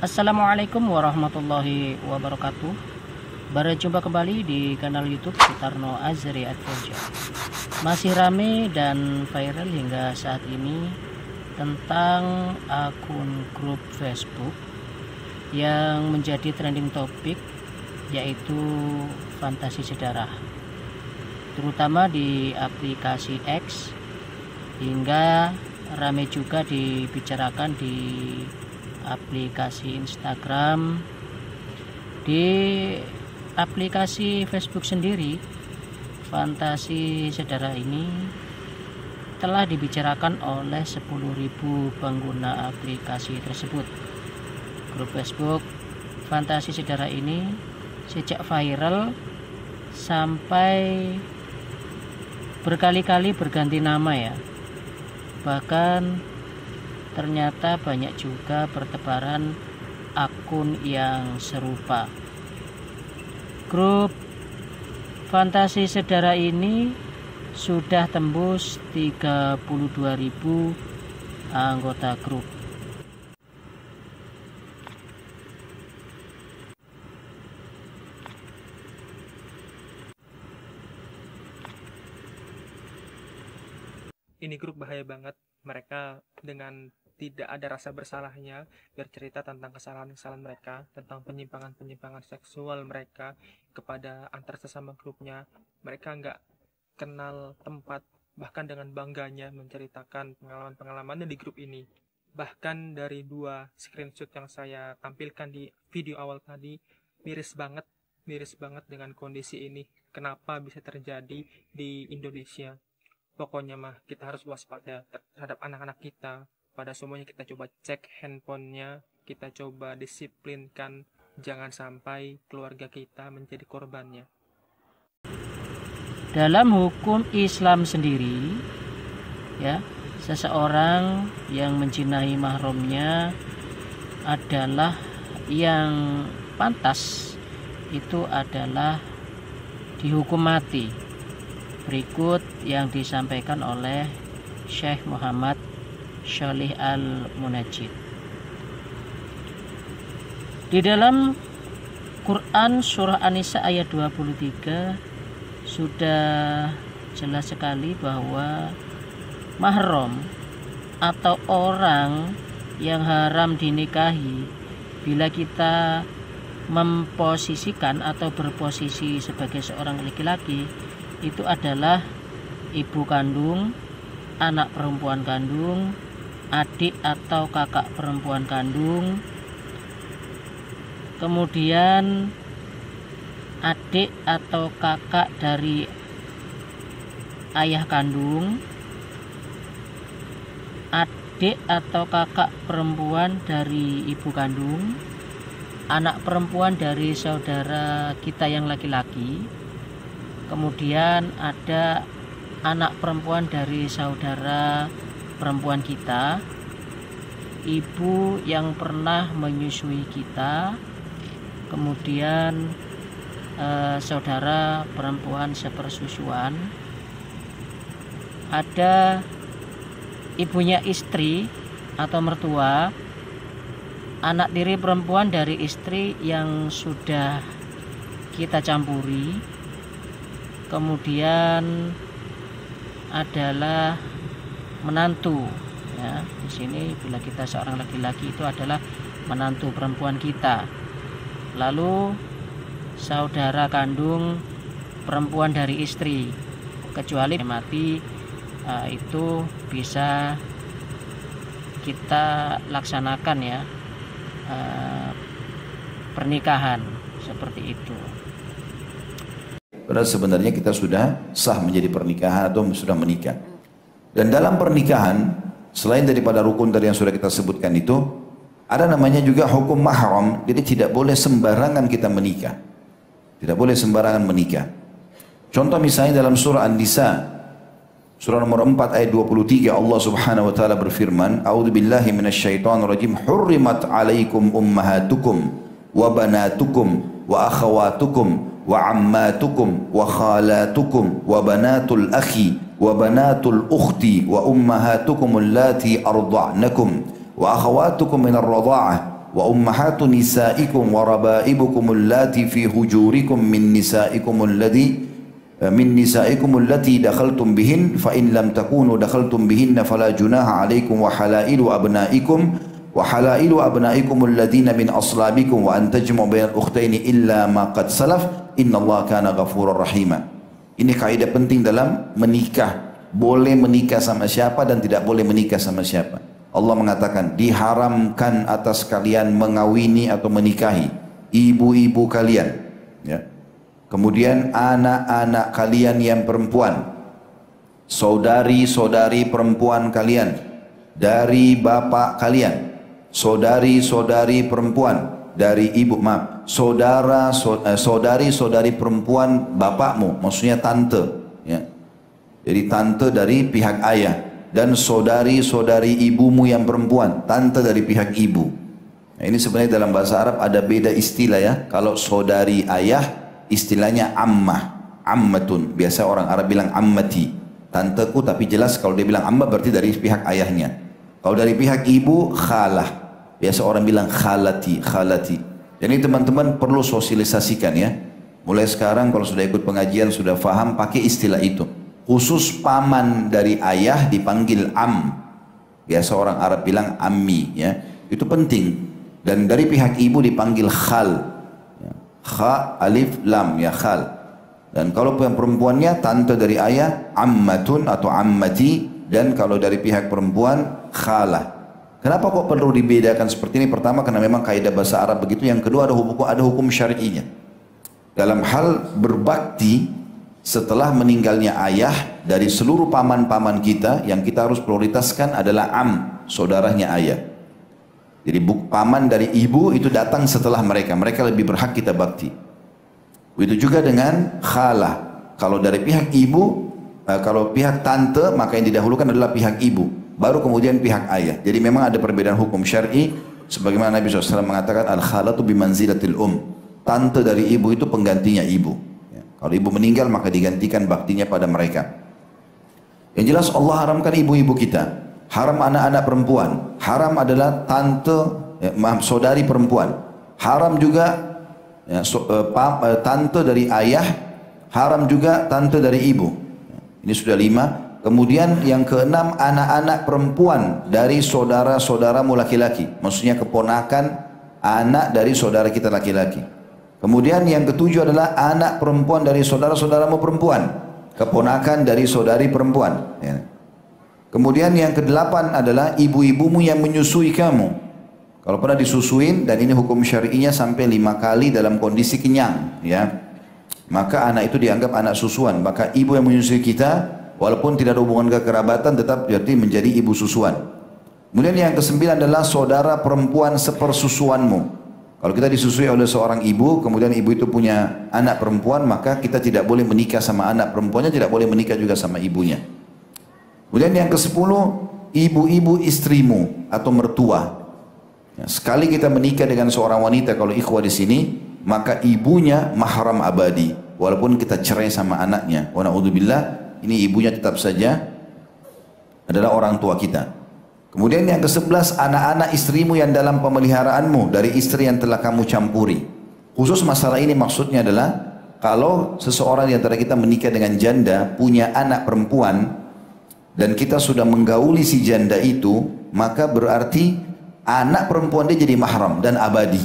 Assalamualaikum warahmatullahi wabarakatuh. Berjumpa kembali di kanal YouTube Sutarno Azri Adventure. Masih rame dan viral hingga saat ini tentang akun grup Facebook yang menjadi trending topik, yaitu fantasi sedarah, terutama di aplikasi X, hingga rame juga dibicarakan di aplikasi Instagram. Di aplikasi Facebook sendiri, fantasi sedarah ini telah dibicarakan oleh 10.000 pengguna aplikasi tersebut. Grup Facebook fantasi sedarah ini sejak viral sampai berkali-kali berganti nama ya. Bahkan ternyata banyak juga bertebaran akun yang serupa. Grup fantasi sedarah ini sudah tembus 32.000 anggota grup. Ini grup bahaya banget. Mereka dengan tidak ada rasa bersalahnya bercerita tentang kesalahan-kesalahan mereka, tentang penyimpangan-penyimpangan seksual mereka kepada antar sesama grupnya. Mereka nggak kenal tempat, bahkan dengan bangganya menceritakan pengalaman-pengalamannya di grup ini. Bahkan dari 2 screenshot yang saya tampilkan di video awal tadi, miris banget dengan kondisi ini. Kenapa bisa terjadi di Indonesia? Pokoknya mah kita harus waspada terhadap anak-anak kita. Pada semuanya kita coba cek handphonenya, kita coba disiplinkan, jangan sampai keluarga kita menjadi korbannya. Dalam hukum Islam sendiri, ya, seseorang yang menjinahi mahramnya adalah yang pantas itu adalah dihukum mati. Berikut yang disampaikan oleh Syekh Muhammad Sholih Al-Munajjid. Di dalam Quran surah An-Nisa ayat 23 sudah jelas sekali bahwa mahram atau orang yang haram dinikahi, bila kita memposisikan atau berposisi sebagai seorang laki-laki, itu adalah ibu kandung, anak perempuan kandung, adik atau kakak perempuan kandung, kemudian adik atau kakak dari ayah kandung, adik atau kakak perempuan dari ibu kandung, anak perempuan dari saudara kita yang laki-laki, kemudian ada anak perempuan dari saudara perempuan kita, ibu yang pernah menyusui kita, kemudian saudara perempuan sepersusuan, ada ibunya istri atau mertua, anak tiri perempuan dari istri yang sudah kita campuri, kemudian adalah menantu ya. Di sini bila kita seorang laki-laki itu adalah menantu perempuan kita. Lalu saudara kandung perempuan dari istri, kecuali mati, itu bisa kita laksanakan ya, pernikahan seperti itu. Padahal sebenarnya kita sudah sah menjadi pernikahan atau sudah menikah. Dan dalam pernikahan, selain daripada rukun tadi yang sudah kita sebutkan itu, ada namanya juga hukum mahram. Jadi tidak boleh sembarangan kita menikah. Tidak boleh sembarangan menikah. Contoh misalnya dalam surah An-Nisa, surah nomor 4 ayat 23, Allah Subhanahu wa taala berfirman, "A'udzubillahi minasyaitonirrajim. Hurrimat 'alaikum ummahatukum wa banatukum wa akhawatukum wa ammatukum wa khalatukum wa banatul akhi wa banatul ukhti wa ummahatukum allati arda'nakum wa akhawatukum minar radha'ah wa ummahatu nisaikum wa rabaibukum allati fi hujurikum min nisaikum allati dakhaltum bihin fa in lam takunu dakhaltum bihinna fala junaha alaikum wa halailu abnaikum alladhina min aslabikum wa an tajma'u bainal ukhtaini illa ma qad salaf innallaha kana ghafurar rahima. Ini kaidah penting dalam menikah. Boleh menikah sama siapa dan tidak boleh menikah sama siapa. Allah mengatakan diharamkan atas kalian mengawini atau menikahi ibu-ibu kalian, ya. Kemudian anak-anak kalian yang perempuan, saudari-saudari perempuan kalian dari bapak kalian, saudari-saudari perempuan dari ibu, saudari-saudari perempuan bapakmu, maksudnya tante, ya. Jadi tante dari pihak ayah, dan saudari-saudari ibumu yang perempuan, tante dari pihak ibu. Nah, ini sebenarnya dalam bahasa Arab ada beda istilah, ya. Kalau saudari ayah istilahnya ammah, ammatun. Biasa orang Arab bilang ammati, tanteku, tapi jelas kalau dia bilang ammah berarti dari pihak ayahnya. Kalau dari pihak ibu khalah, biasa orang bilang khalati, khalati. Jadi teman-teman perlu sosialisasikan, ya. Mulai sekarang kalau sudah ikut pengajian sudah faham pakai istilah itu. Khusus paman dari ayah dipanggil am. Biasa orang Arab bilang ammi, ya. Itu penting. Dan dari pihak ibu dipanggil khal. Ya. Kha, alif, lam, ya, khal. Dan kalau perempuannya tante dari ayah ammatun atau ammati, dan kalau dari pihak perempuan khalah. Kenapa kok perlu dibedakan seperti ini? Pertama karena memang kaidah bahasa Arab begitu. Yang kedua ada hukum syar'inya. Dalam hal berbakti setelah meninggalnya ayah, dari seluruh paman-paman kita yang kita harus prioritaskan adalah am, saudaranya ayah. Jadi paman dari ibu itu datang setelah mereka, mereka lebih berhak kita bakti. Begitu juga dengan khalah. Kalau dari pihak ibu, kalau pihak tante, maka yang didahulukan adalah pihak ibu, baru kemudian pihak ayah. Jadi memang ada perbedaan hukum syar'i, sebagaimana Nabi SAW mengatakan al-khalatu bimanzilatil tante dari ibu itu penggantinya ibu. Kalau ibu meninggal maka digantikan baktinya pada mereka. Yang jelas Allah haramkan ibu-ibu kita, haram anak-anak perempuan, haram adalah tante, saudari perempuan, haram juga tante dari ayah, haram juga tante dari ibu. Ini sudah 5. Kemudian yang keenam, anak-anak perempuan dari saudara-saudaramu laki-laki, maksudnya keponakan anak dari saudara kita laki-laki. Kemudian yang ketujuh adalah anak perempuan dari saudara-saudaramu perempuan, keponakan dari saudari perempuan. Ya. Kemudian yang kedelapan adalah ibu-ibumu yang menyusui kamu. Kalau pernah disusuin, dan ini hukum syar'inya sampai 5 kali dalam kondisi kenyang, ya, maka anak itu dianggap anak susuan. Maka ibu yang menyusui kita, walaupun tidak ada hubungan kekerabatan, tetap berarti menjadi ibu susuan. Kemudian yang kesembilan adalah saudara perempuan sepersusuanmu. Kalau kita disusui oleh seorang ibu, kemudian ibu itu punya anak perempuan, maka kita tidak boleh menikah sama anak perempuannya, tidak boleh menikah juga sama ibunya. Kemudian yang ke-10, ibu-ibu istrimu atau mertua. Ya, sekali kita menikah dengan seorang wanita, kalau ikhwah di sini, maka ibunya mahram abadi, walaupun kita cerai sama anaknya. Wa na'udzubillah, ini ibunya tetap saja adalah orang tua kita. Kemudian yang ke-11, anak-anak istrimu yang dalam pemeliharaanmu dari istri yang telah kamu campuri. Khusus masalah ini maksudnya adalah kalau seseorang di antara kita menikah dengan janda, punya anak perempuan, dan kita sudah menggauli si janda itu, maka berarti anak perempuan dia jadi mahram dan abadi.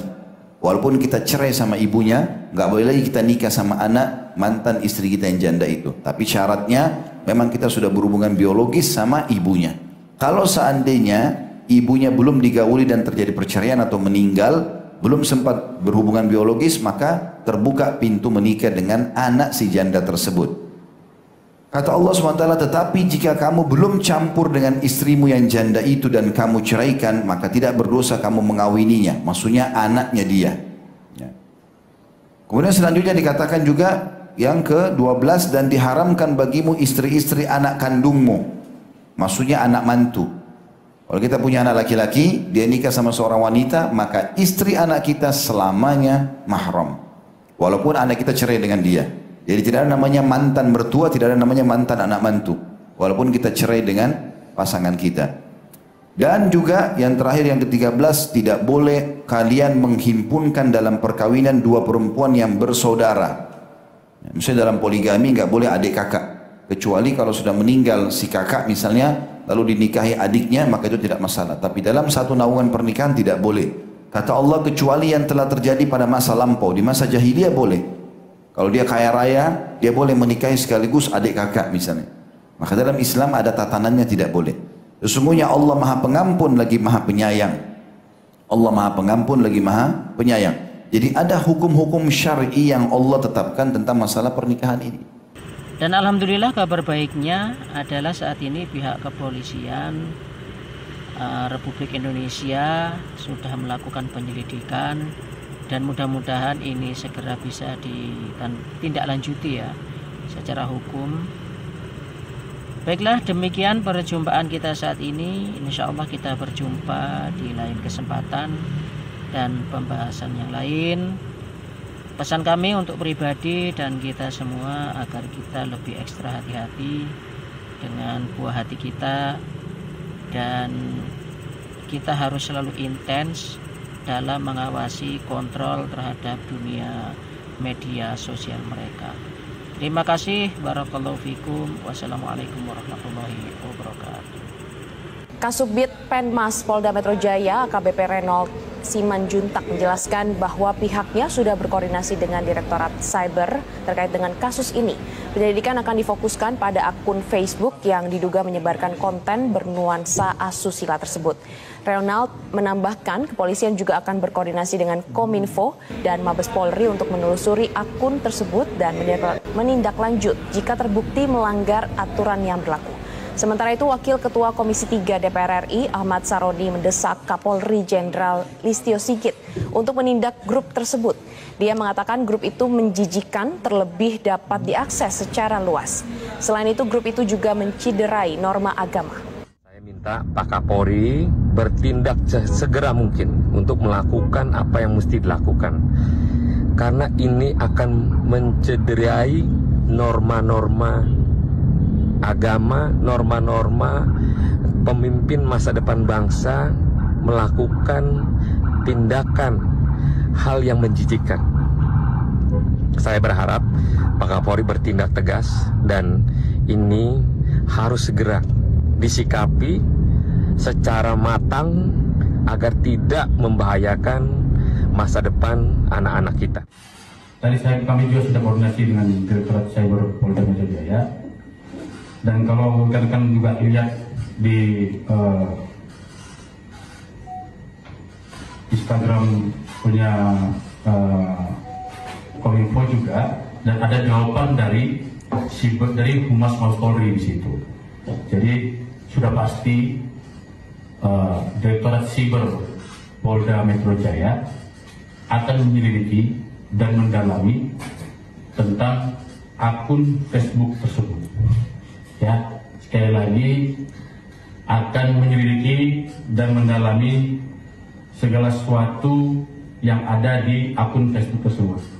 Walaupun kita cerai sama ibunya, nggak boleh lagi kita nikah sama anak mantan istri kita yang janda itu. Tapi syaratnya memang kita sudah berhubungan biologis sama ibunya. Kalau seandainya ibunya belum digauli dan terjadi perceraian atau meninggal, belum sempat berhubungan biologis, maka terbuka pintu menikah dengan anak si janda tersebut. Kata Allah SWT, tetapi jika kamu belum campur dengan istrimu yang janda itu dan kamu ceraikan, maka tidak berdosa kamu mengawininya. Maksudnya anaknya dia. Ya. Kemudian selanjutnya dikatakan juga yang ke-12, dan diharamkan bagimu istri-istri anak kandungmu. Maksudnya anak mantu. Kalau kita punya anak laki-laki, dia nikah sama seorang wanita, maka istri anak kita selamanya mahram. Walaupun anak kita cerai dengan dia. Jadi tidak ada namanya mantan mertua, tidak ada namanya mantan anak mantu. Walaupun kita cerai dengan pasangan kita. Dan juga yang terakhir yang ke-13, tidak boleh kalian menghimpunkan dalam perkawinan dua perempuan yang bersaudara. Misalnya dalam poligami nggak boleh adik kakak, kecuali kalau sudah meninggal si kakak misalnya, lalu dinikahi adiknya, maka itu tidak masalah. Tapi dalam satu naungan pernikahan tidak boleh. Kata Allah, kecuali yang telah terjadi pada masa lampau, di masa jahiliyah boleh. Kalau dia kaya raya, dia boleh menikahi sekaligus adik kakak misalnya. Maka dalam Islam ada tatanannya tidak boleh. Sesungguhnya Allah Maha Pengampun lagi Maha Penyayang. Allah Maha Pengampun lagi Maha Penyayang. Jadi ada hukum-hukum syar'i yang Allah tetapkan tentang masalah pernikahan ini. Dan alhamdulillah kabar baiknya adalah saat ini pihak kepolisian Republik Indonesia sudah melakukan penyelidikan dan mudah-mudahan ini segera bisa ditindaklanjuti ya secara hukum. Baiklah, demikian perjumpaan kita saat ini. Insya Allah kita berjumpa di lain kesempatan dan pembahasan yang lain. Pesan kami untuk pribadi dan kita semua agar kita lebih ekstra hati-hati dengan buah hati kita, dan kita harus selalu intens dalam mengawasi kontrol terhadap dunia media sosial mereka. Terima kasih. Barakallahu fikum. Wassalamualaikum warahmatullahi wabarakatuh. Kasubdit Penmas Polda Metro Jaya AKBP Reynold Simanjuntak menjelaskan bahwa pihaknya sudah berkoordinasi dengan Direktorat Cyber terkait dengan kasus ini. Penyelidikan akan difokuskan pada akun Facebook yang diduga menyebarkan konten bernuansa asusila tersebut. Reynold menambahkan kepolisian juga akan berkoordinasi dengan Kominfo dan Mabes Polri untuk menelusuri akun tersebut dan menindaklanjut jika terbukti melanggar aturan yang berlaku. Sementara itu, Wakil Ketua Komisi 3 DPR RI Ahmad Saroni mendesak Kapolri Jenderal Listio Sigit untuk menindak grup tersebut. Dia mengatakan grup itu menjijikan, terlebih dapat diakses secara luas. Selain itu, grup itu juga menciderai norma agama. Saya minta Pak Kapolri bertindak segera mungkin untuk melakukan apa yang mesti dilakukan. Karena ini akan mencederai norma-norma agama, norma-norma pemimpin masa depan bangsa melakukan tindakan hal yang menjijikkan. Saya berharap Pak Kapolri bertindak tegas dan ini harus segera disikapi secara matang agar tidak membahayakan masa depan anak-anak kita. Tadi kami juga sudah koordinasi dengan Direktorat Cyber Polda Metro Jaya. Dan kalau rekan-rekan juga lihat di Instagram punya Kominfo juga, dan ada jawaban dari Humas Mabes Polri di situ. Jadi sudah pasti Direktorat Cyber Polda Metro Jaya akan menyelidiki dan mendalami tentang akun Facebook tersebut. Ya, sekali lagi akan menyelidiki dan mendalami segala sesuatu yang ada di akun Facebook tersebut.